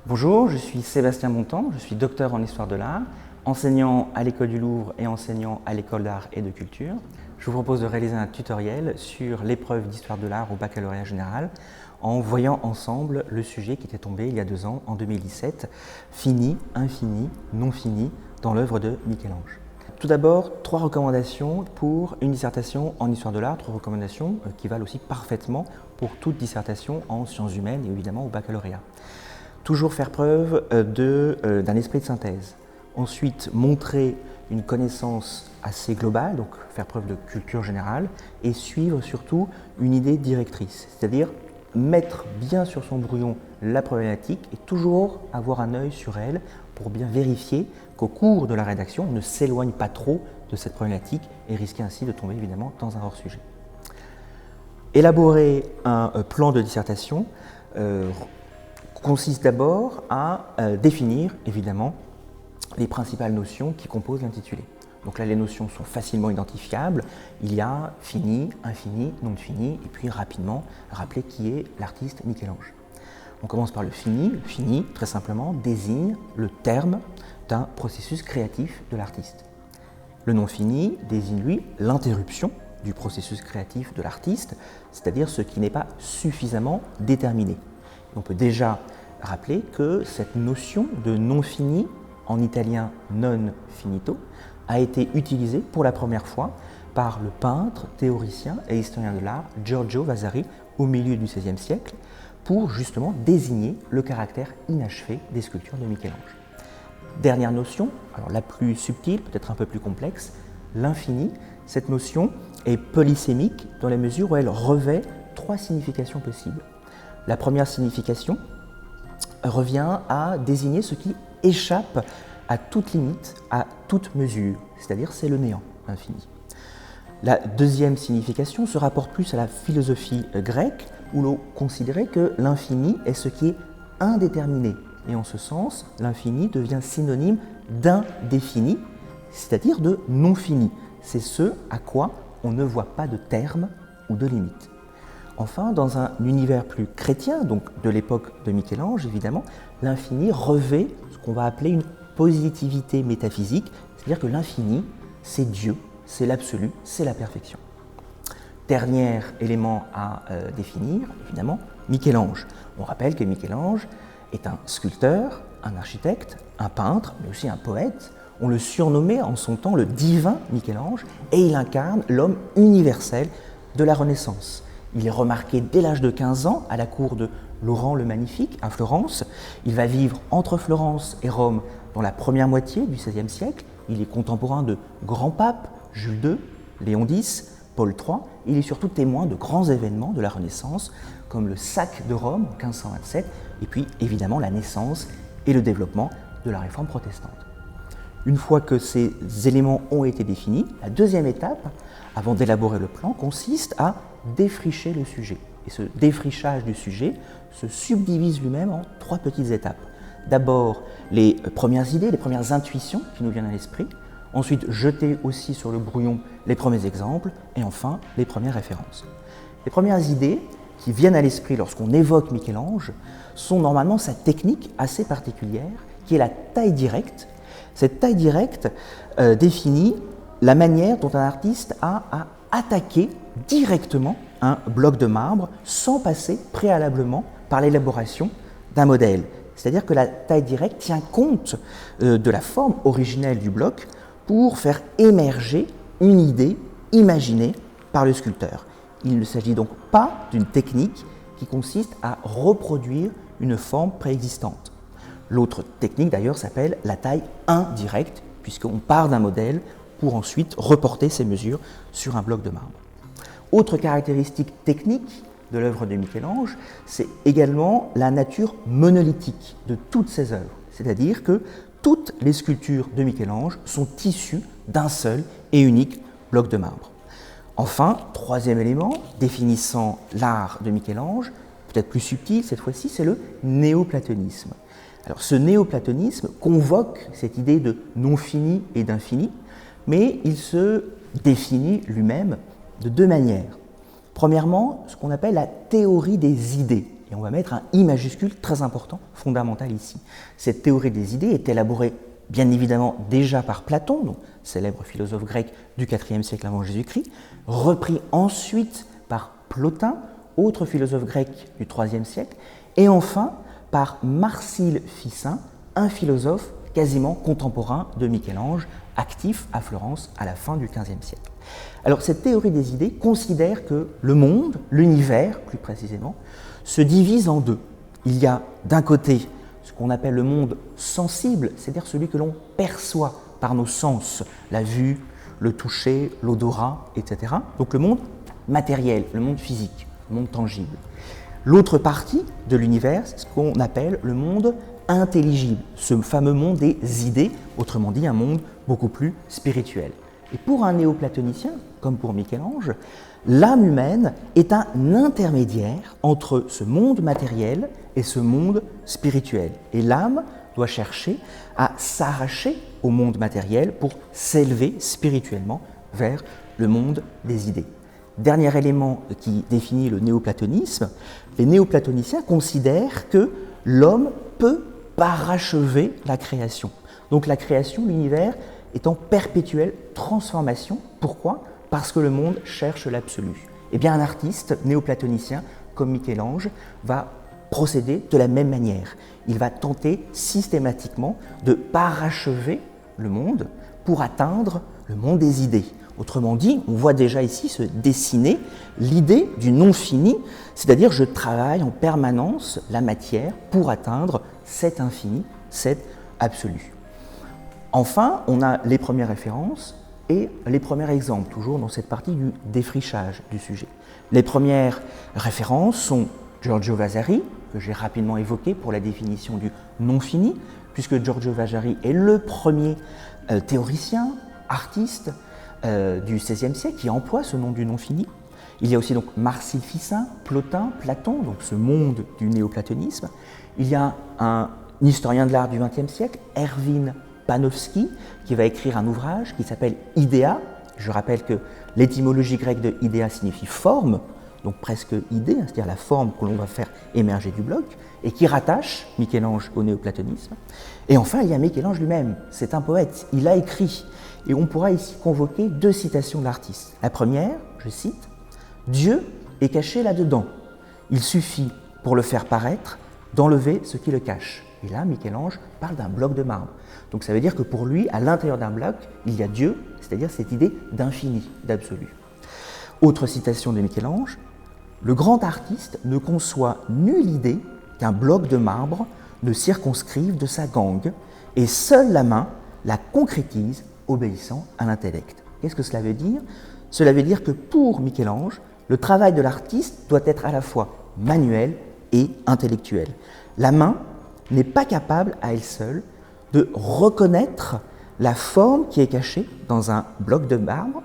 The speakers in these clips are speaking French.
Bonjour, je suis Sébastien Bontemps, je suis docteur en histoire de l'art, enseignant à l'École du Louvre et enseignant à l'École d'art et de culture. Je vous propose de réaliser un tutoriel sur l'épreuve d'histoire de l'art au baccalauréat général en voyant ensemble le sujet qui était tombé il y a 2 ans, en 2017, fini, infini, non fini, dans l'œuvre de Michel-Ange. Tout d'abord, 3 recommandations pour une dissertation en histoire de l'art, 3 recommandations qui valent aussi parfaitement pour toute dissertation en sciences humaines et évidemment au baccalauréat. Toujours faire preuve d'un esprit de synthèse. Ensuite, montrer une connaissance assez globale, donc faire preuve de culture générale, et suivre surtout une idée directrice, c'est-à-dire mettre bien sur son brouillon la problématique et toujours avoir un œil sur elle pour bien vérifier qu'au cours de la rédaction, on ne s'éloigne pas trop de cette problématique et risquer ainsi de tomber évidemment dans un hors-sujet. Élaborer un plan de dissertation consiste d'abord à définir, évidemment, les principales notions qui composent l'intitulé. Donc là, les notions sont facilement identifiables. Il y a fini, infini, non fini, et puis rapidement rappeler qui est l'artiste Michel-Ange. On commence par le fini. Le fini, très simplement, désigne le terme d'un processus créatif de l'artiste. Le non fini désigne, lui, l'interruption du processus créatif de l'artiste, c'est-à-dire ce qui n'est pas suffisamment déterminé. On peut déjà rappeler que cette notion de non fini, en italien non finito, a été utilisée pour la première fois par le peintre, théoricien et historien de l'art Giorgio Vasari au milieu du XVIe siècle pour justement désigner le caractère inachevé des sculptures de Michel-Ange. Dernière notion, alors la plus subtile, peut-être un peu plus complexe, l'infini. Cette notion est polysémique dans la mesure où elle revêt 3 significations possibles. La première signification revient à désigner ce qui échappe à toute limite, à toute mesure, c'est-à-dire c'est le néant, l'infini. La deuxième signification se rapporte plus à la philosophie grecque, où l'on considérait que l'infini est ce qui est indéterminé. Et en ce sens, l'infini devient synonyme d'indéfini, c'est-à-dire de non fini. C'est ce à quoi on ne voit pas de terme ou de limite. Enfin, dans un univers plus chrétien, donc de l'époque de Michel-Ange, évidemment, l'infini revêt ce qu'on va appeler une positivité métaphysique, c'est-à-dire que l'infini, c'est Dieu, c'est l'absolu, c'est la perfection. Dernier élément à définir, évidemment, Michel-Ange. On rappelle que Michel-Ange est un sculpteur, un architecte, un peintre, mais aussi un poète. On le surnommait en son temps le divin Michel-Ange, et il incarne l'homme universel de la Renaissance. Il est remarqué dès l'âge de 15 ans à la cour de Laurent le Magnifique à Florence. Il va vivre entre Florence et Rome dans la première moitié du XVIe siècle. Il est contemporain de grands papes, Jules II, Léon X, Paul III. Il est surtout témoin de grands événements de la Renaissance, comme le sac de Rome en 1527, et puis évidemment la naissance et le développement de la réforme protestante. Une fois que ces éléments ont été définis, la deuxième étape, avant d'élaborer le plan, consiste à défricher le sujet. Et ce défrichage du sujet se subdivise lui-même en 3 petites étapes. D'abord, les premières idées, les premières intuitions qui nous viennent à l'esprit. Ensuite, jeter aussi sur le brouillon les premiers exemples. Et enfin, les premières références. Les premières idées qui viennent à l'esprit lorsqu'on évoque Michel-Ange sont normalement sa technique assez particulière, qui est la taille directe. Cette taille directe définit la manière dont un artiste a à attaquer directement un bloc de marbre sans passer préalablement par l'élaboration d'un modèle. C'est-à-dire que la taille directe tient compte de la forme originelle du bloc pour faire émerger une idée imaginée par le sculpteur. Il ne s'agit donc pas d'une technique qui consiste à reproduire une forme préexistante. L'autre technique d'ailleurs s'appelle la taille indirecte, puisqu'on part d'un modèle pour ensuite reporter ces mesures sur un bloc de marbre. Autre caractéristique technique de l'œuvre de Michel-Ange, c'est également la nature monolithique de toutes ses œuvres. C'est-à-dire que toutes les sculptures de Michel-Ange sont issues d'un seul et unique bloc de marbre. Enfin, troisième élément définissant l'art de Michel-Ange, peut-être plus subtil cette fois-ci, c'est le néoplatonisme. Alors ce néoplatonisme convoque cette idée de non fini et d'infini, mais il se définit lui-même de 2 manières. Premièrement, ce qu'on appelle la théorie des idées. Et on va mettre un I majuscule très important, fondamental ici. Cette théorie des idées est élaborée bien évidemment déjà par Platon, donc célèbre philosophe grec du IVe siècle avant Jésus-Christ, repris ensuite par Plotin, autre philosophe grec du IIIe siècle, et enfin par Marsile Ficin, un philosophe quasiment contemporain de Michel-Ange, actif à Florence à la fin du XVe siècle. Alors cette théorie des idées considère que le monde, l'univers plus précisément, se divise en deux. Il y a d'un côté ce qu'on appelle le monde sensible, c'est-à-dire celui que l'on perçoit par nos sens, la vue, le toucher, l'odorat, etc. Donc le monde matériel, le monde physique, le monde tangible. L'autre partie de l'univers, c'est ce qu'on appelle le monde intelligible, ce fameux monde des idées, autrement dit un monde beaucoup plus spirituel. Et pour un néoplatonicien, comme pour Michel-Ange, l'âme humaine est un intermédiaire entre ce monde matériel et ce monde spirituel. Et l'âme doit chercher à s'arracher au monde matériel pour s'élever spirituellement vers le monde des idées. Dernier élément qui définit le néoplatonisme, les néoplatoniciens considèrent que l'homme peut parachever la création. Donc la création, l'univers, est en perpétuelle transformation. Pourquoi ? Parce que le monde cherche l'absolu. Eh bien, un artiste néoplatonicien comme Michel-Ange va procéder de la même manière. Il va tenter systématiquement de parachever le monde pour atteindre le monde des idées. Autrement dit, on voit déjà ici se dessiner l'idée du non-fini, c'est-à-dire je travaille en permanence la matière pour atteindre cet infini, cet absolu. Enfin, on a les premières références et les premiers exemples, toujours dans cette partie du défrichage du sujet. Les premières références sont Giorgio Vasari, que j'ai rapidement évoqué pour la définition du non-fini, puisque Giorgio Vasari est le premier théoricien, artiste du XVIe siècle qui emploie ce nom du non-fini. Il y a aussi donc Marsile Ficin, Plotin, Platon, donc ce monde du néoplatonisme. Il y a un historien de l'art du XXe siècle, Erwin Panofsky, qui va écrire un ouvrage qui s'appelle Idea. Je rappelle que l'étymologie grecque de idea signifie forme, donc presque idée, c'est-à-dire la forme que l'on va faire émerger du bloc, et qui rattache Michel-Ange au néoplatonisme. Et enfin, il y a Michel-Ange lui-même, c'est un poète, il a écrit. Et on pourra ici convoquer deux citations de l'artiste. La première, je cite, « Dieu est caché là-dedans. Il suffit, pour le faire paraître, d'enlever ce qui le cache. » Et là, Michel-Ange parle d'un bloc de marbre. Donc ça veut dire que pour lui, à l'intérieur d'un bloc, il y a Dieu, c'est-à-dire cette idée d'infini, d'absolu. Autre citation de Michel-Ange, « Le grand artiste ne conçoit nulle idée qu'un bloc de marbre ne circonscrive de sa gangue, et seule la main la concrétise obéissant à l'intellect. » Qu'est-ce que cela veut dire ? Cela veut dire que pour Michel-Ange, le travail de l'artiste doit être à la fois manuel et intellectuel. La main n'est pas capable à elle seule de reconnaître la forme qui est cachée dans un bloc de marbre,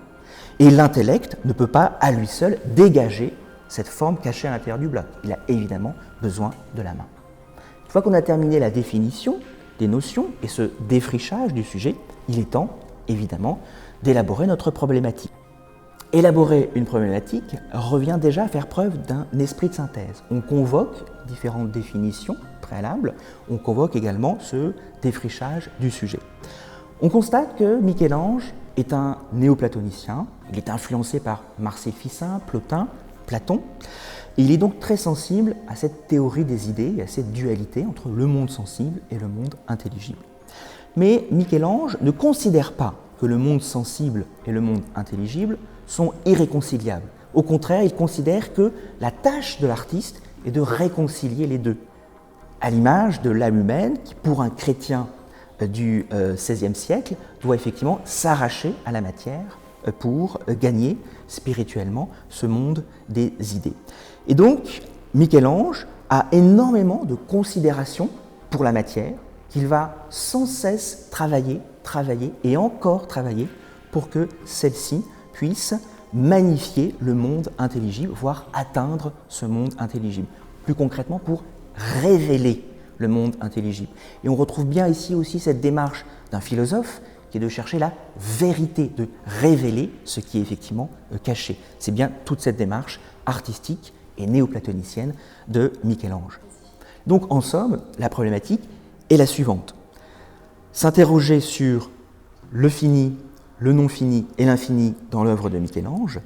et l'intellect ne peut pas à lui seul dégager cette forme cachée à l'intérieur du bloc. Il a évidemment besoin de la main. Une fois qu'on a terminé la définition des notions et ce défrichage du sujet, il est temps, évidemment, d'élaborer notre problématique. Élaborer une problématique revient déjà à faire preuve d'un esprit de synthèse. On convoque différentes définitions préalables, on convoque également ce défrichage du sujet. On constate que Michel-Ange est un néoplatonicien, il est influencé par Marsile Ficin, Plotin, Platon, et il est donc très sensible à cette théorie des idées et à cette dualité entre le monde sensible et le monde intelligible. Mais Michel-Ange ne considère pas que le monde sensible et le monde intelligible sont irréconciliables. Au contraire, il considère que la tâche de l'artiste est de réconcilier les deux, à l'image de l'âme humaine qui, pour un chrétien du XVIe siècle, doit effectivement s'arracher à la matière pour gagner spirituellement ce monde des idées. Et donc, Michel-Ange a énormément de considération pour la matière, qu'il va sans cesse travailler et encore travailler pour que celle-ci puisse magnifier le monde intelligible, voire atteindre ce monde intelligible. Plus concrètement, pour révéler le monde intelligible. Et on retrouve bien ici aussi cette démarche d'un philosophe qui est de chercher la vérité, de révéler ce qui est effectivement caché. C'est bien toute cette démarche artistique et néoplatonicienne de Michel-Ange. Donc en somme, la problématique est la suivante. S'interroger sur le fini, le non fini et l'infini dans l'œuvre de Michel-Ange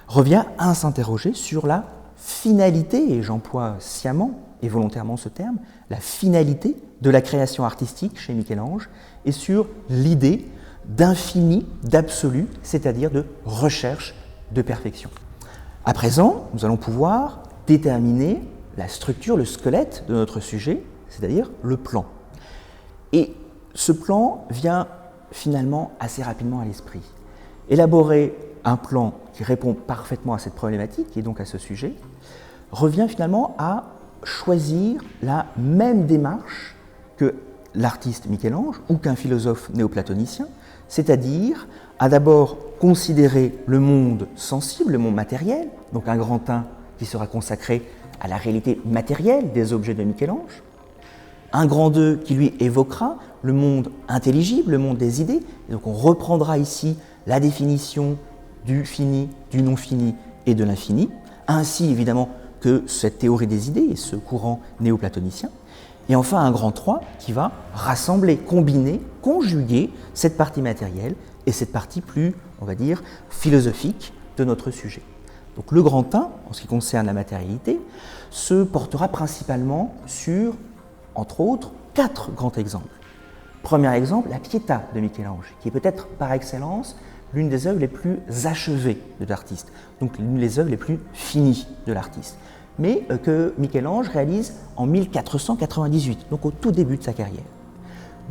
revient à s'interroger sur la finalité, et j'emploie sciemment et volontairement ce terme, la finalité de la création artistique chez Michel-Ange et sur l'idée d'infini, d'absolu, c'est-à-dire de recherche de perfection. À présent, nous allons pouvoir déterminer la structure, le squelette de notre sujet, c'est-à-dire le plan. Et ce plan vient finalement assez rapidement à l'esprit. Élaborer un plan qui répond parfaitement à cette problématique et donc à ce sujet revient finalement à choisir la même démarche que l'artiste Michel-Ange ou qu'un philosophe néoplatonicien, c'est-à-dire à d'abord considérer le monde sensible, le monde matériel, donc un grand 1 qui sera consacré à la réalité matérielle des objets de Michel-Ange, un grand 2 qui lui évoquera le monde intelligible, le monde des idées, et donc on reprendra ici la définition du fini, du non-fini et de l'infini, ainsi évidemment que cette théorie des idées et ce courant néoplatonicien. Et enfin un grand 3 qui va rassembler, combiner, conjuguer cette partie matérielle et cette partie plus, on va dire, philosophique de notre sujet. Donc le grand 1, en ce qui concerne la matérialité, se portera principalement sur, entre autres, 4 grands exemples. Premier exemple, la Pietà de Michel-Ange, qui est peut-être par excellence l'une des œuvres les plus achevées de l'artiste, donc l'une des œuvres les plus finies de l'artiste, mais que Michel-Ange réalise en 1498, donc au tout début de sa carrière.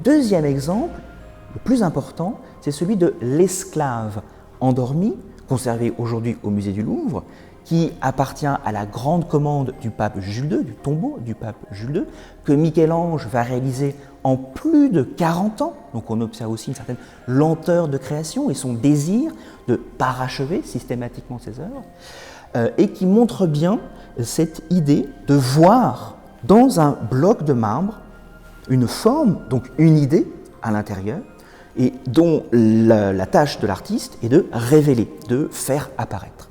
Deuxième exemple, le plus important, c'est celui de l'esclave endormi, conservé aujourd'hui au musée du Louvre, qui appartient à la grande commande du pape Jules II, du tombeau du pape Jules II, que Michel-Ange va réaliser en plus de 40 ans. Donc on observe aussi une certaine lenteur de création et son désir de parachever systématiquement ses œuvres, et qui montre bien cette idée de voir dans un bloc de marbre une forme, donc une idée à l'intérieur, et dont la tâche de l'artiste est de révéler, de faire apparaître.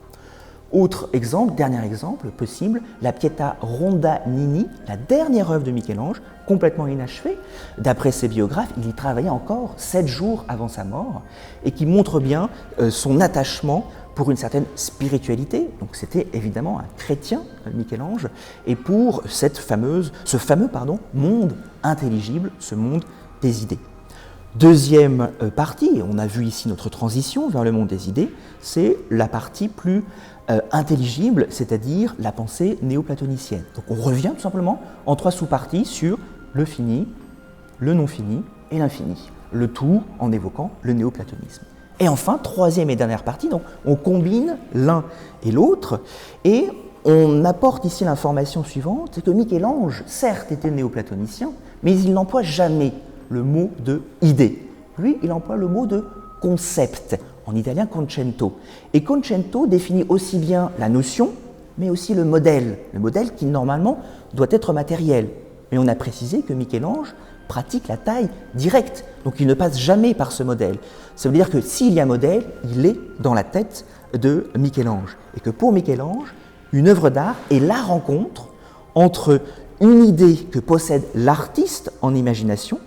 Autre exemple, dernier exemple possible, la Pietà Rondanini, la dernière œuvre de Michel-Ange, complètement inachevée. D'après ses biographes, il y travaillait encore 7 jours avant sa mort et qui montre bien son attachement pour une certaine spiritualité. Donc c'était évidemment un chrétien, Michel-Ange, et pour ce fameux monde intelligible, ce monde des idées. Deuxième partie, on a vu ici notre transition vers le monde des idées, c'est la partie plus intelligible, c'est-à-dire la pensée néoplatonicienne. Donc on revient tout simplement en 3 sous-parties sur le fini, le non-fini et l'infini, le tout en évoquant le néoplatonisme. Et enfin, troisième et dernière partie, donc on combine l'un et l'autre et on apporte ici l'information suivante, c'est que Michel-Ange, certes, était néoplatonicien, mais il n'emploie jamais le mot de idée. Lui, il emploie le mot de concept, en italien concetto. Et concetto définit aussi bien la notion, mais aussi le modèle qui normalement doit être matériel. Mais on a précisé que Michel-Ange pratique la taille directe, donc il ne passe jamais par ce modèle. Ça veut dire que s'il y a modèle, il est dans la tête de Michel-Ange. Et que pour Michel-Ange, une œuvre d'art est la rencontre entre une idée que possède l'artiste en imagination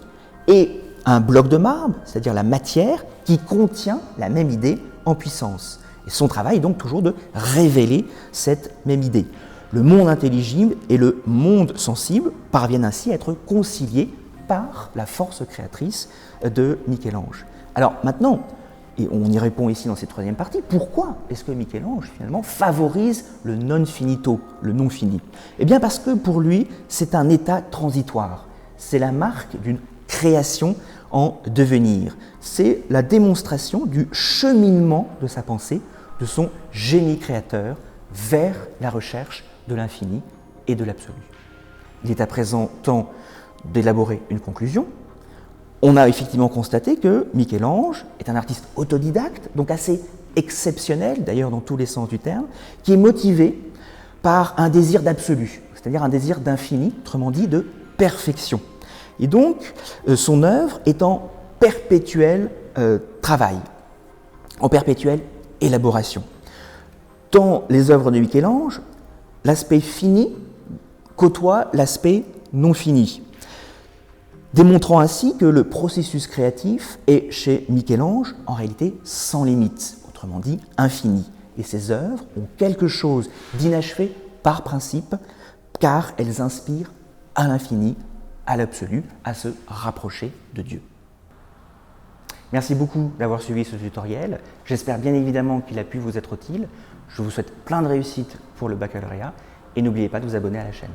et un bloc de marbre, c'est-à-dire la matière, qui contient la même idée en puissance. Et son travail est donc toujours de révéler cette même idée. Le monde intelligible et le monde sensible parviennent ainsi à être conciliés par la force créatrice de Michel-Ange. Alors maintenant, et on y répond ici dans cette troisième partie, pourquoi est-ce que Michel-Ange finalement favorise le non finito, le non fini? Eh bien parce que pour lui, c'est un état transitoire. C'est la marque d'une création en devenir. C'est la démonstration du cheminement de sa pensée, de son génie créateur vers la recherche de l'infini et de l'absolu. Il est à présent temps d'élaborer une conclusion. On a effectivement constaté que Michel-Ange est un artiste autodidacte, donc assez exceptionnel, d'ailleurs dans tous les sens du terme, qui est motivé par un désir d'absolu, c'est-à-dire un désir d'infini, autrement dit de perfection. Et donc, son œuvre est en perpétuel travail, en perpétuelle élaboration. Dans les œuvres de Michel-Ange, l'aspect fini côtoie l'aspect non fini, démontrant ainsi que le processus créatif est chez Michel-Ange en réalité sans limite, autrement dit infini, et ses œuvres ont quelque chose d'inachevé par principe, car elles inspirent à l'infini, à l'absolu, à se rapprocher de Dieu. Merci beaucoup d'avoir suivi ce tutoriel. J'espère bien évidemment qu'il a pu vous être utile. Je vous souhaite plein de réussite pour le baccalauréat et n'oubliez pas de vous abonner à la chaîne.